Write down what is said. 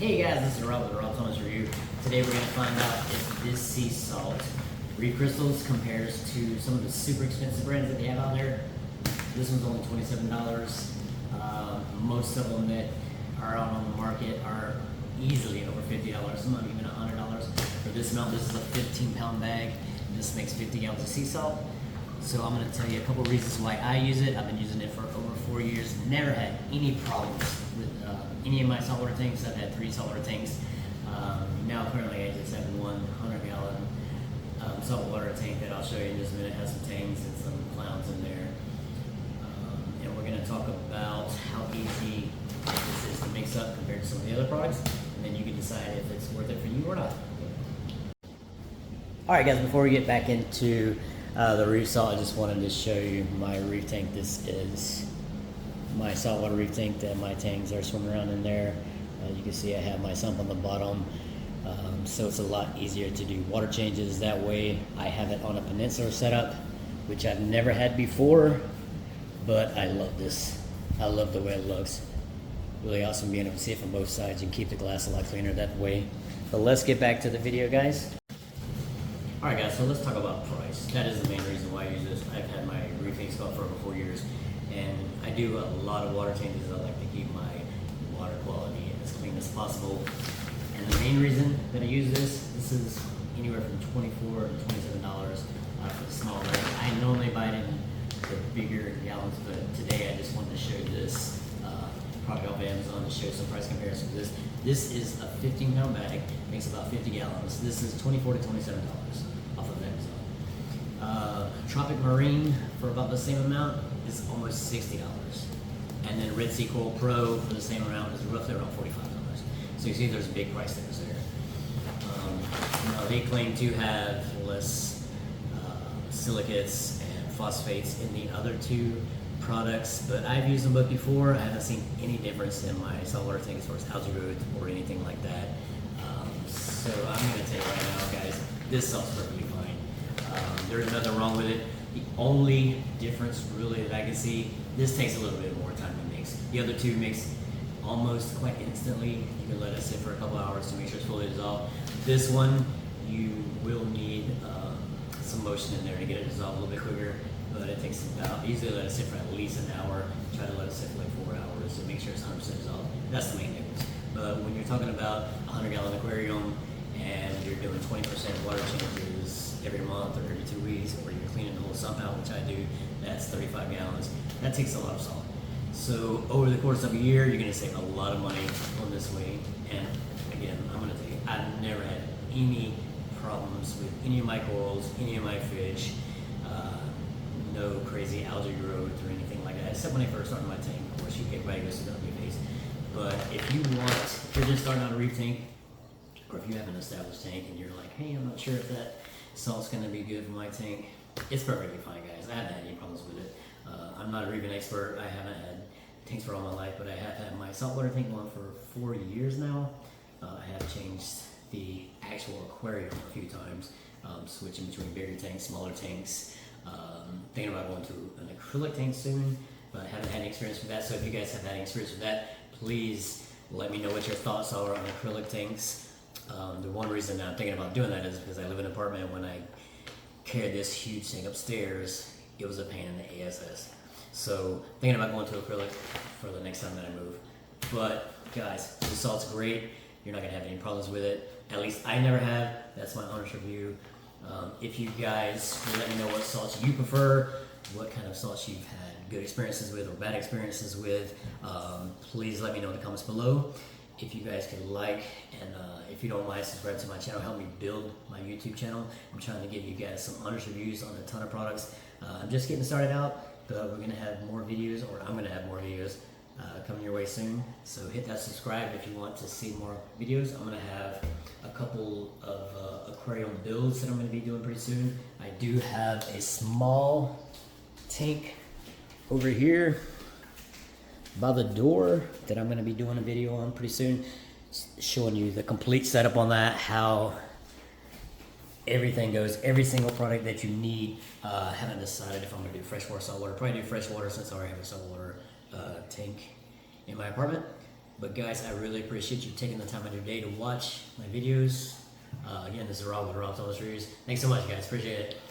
Hey guys, this is Rob with the Rob Thomas Review. Today we're going to find out if this sea salt, Reef Crystals, compares to some of the super expensive brands that they have out there. This one's only $27. Most of them that are out on the market are easily over $50, some not even $100. For this amount, this is a 15-pound bag. This makes 50 gallons of sea salt. So I'm going to tell you a couple reasons why I use it. I've been using it for over 4 years. Never had any problems with any of my saltwater tanks. I've had 3 saltwater tanks. Now currently I just have one 100-gallon saltwater tank that I'll show you in just a minute. It has some tangs and some clowns in there. And we're going to talk about how easy this is to mix up compared to some of the other products. And then you can decide if it's worth it for you or not. Alright guys, before we get back into the reef salt, I just wanted to show you my reef tank. This is my saltwater reef tank that my tangs are swimming around in there. You can see I have my sump on the bottom, so it's a lot easier to do water changes that way. I have it on a peninsula setup, which I've never had before, but I love this. I love the way it looks. Really awesome being able to see it from both sides and keep the glass a lot cleaner that way. But let's get back to the video, guys. Alright guys, so let's talk about price. That is the main reason why I use this. I've had my reef tank for over 4 years, and I do a lot of water changes. I like to keep my water quality as clean as possible. And the main reason that I use this is anywhere from $24 to $27 for the small bag. I normally buy it in the bigger gallons, but today I just wanted to show you this product off Amazon to show some price comparison to this. This is a 15-pound bag, makes about 50 gallons. This is $24 to $27 off of Amazon. Tropic Marine for about the same amount is almost $60. And then Red Sea Coral Pro for the same amount is roughly around $45. So you see there's a big price difference there. Now they claim to have less silicates and phosphates in the other 2 products, but I've used them both before. I haven't seen any difference in my saltwater tank as far as algae growth or anything like that. So I'm going to tell you right now, guys, this salt's perfectly fine. There's nothing wrong with it. The only difference really that I can see, this takes a little bit more time to mix. The other 2 mix almost quite instantly. You can let it sit for a couple hours to make sure it's fully dissolved. This one, you will need some motion in there to get it dissolved a little bit quicker, but it takes about, usually let it sit for at least an hour. Try to let it sit for like 4 hours to make sure it's 100% dissolved. That's the main difference. But when you're talking about a 100-gallon aquarium and you're doing 20% water changes every month or every 2 weeks, or you're cleaning the whole sump out, which I do, that's 35 gallons. That takes a lot of salt. So over the course of a year, you're going to save a lot of money on this way. And again, I'm going to tell you, I've never had any problems with any of my corals, any of my fish, no crazy algae growth or anything like that, except when I first started my tank. Of course, everybody goes through that phase. But if you're just starting out a reef tank, or if you have an established tank and you're like, hey, I'm not sure if that salt's going to be good for my tank, it's perfectly fine, guys. I haven't had any problems with it. I'm not a reefing expert. I haven't had tanks for all my life, but I have had my saltwater tank going for 4 years now. I have changed the actual aquarium a few times, switching between bigger tanks, smaller tanks. Thinking about going to an acrylic tank soon, but I haven't had any experience with that. So if you guys have had any experience with that, please let me know what your thoughts are on acrylic tanks. The one reason that I'm thinking about doing that is because I live in an apartment. When I carried this huge tank upstairs, it was a pain in the ass. So thinking about going to acrylic for the next time that I move. But guys, the salt's great. You're not gonna have any problems with it. At least I never have. That's my honest review. If you guys will let me know what salts you prefer, what kind of salts you've had good experiences with or bad experiences with, please let me know in the comments below. If you guys could like and if you don't mind, subscribe to my channel, help me build my YouTube channel. I'm trying to give you guys some honest reviews on a ton of products. I'm just getting started out, but we're gonna have more videos, or I'm gonna have more videos coming your way soon. So hit that subscribe if you want to see more videos. I'm gonna have a couple of aquarium builds that I'm gonna be doing pretty soon. I do have a small tank over here by the door that I'm gonna be doing a video on pretty soon, showing you the complete setup on that, how everything goes, every single product that you need. I haven't decided if I'm gonna do freshwater, saltwater. Probably do freshwater since I already have a saltwater tank in my apartment. But guys, I really appreciate you taking the time out of your day to watch my videos. Again, this is Rob with Rob's Almost Reviews. Thanks so much, guys. Appreciate it.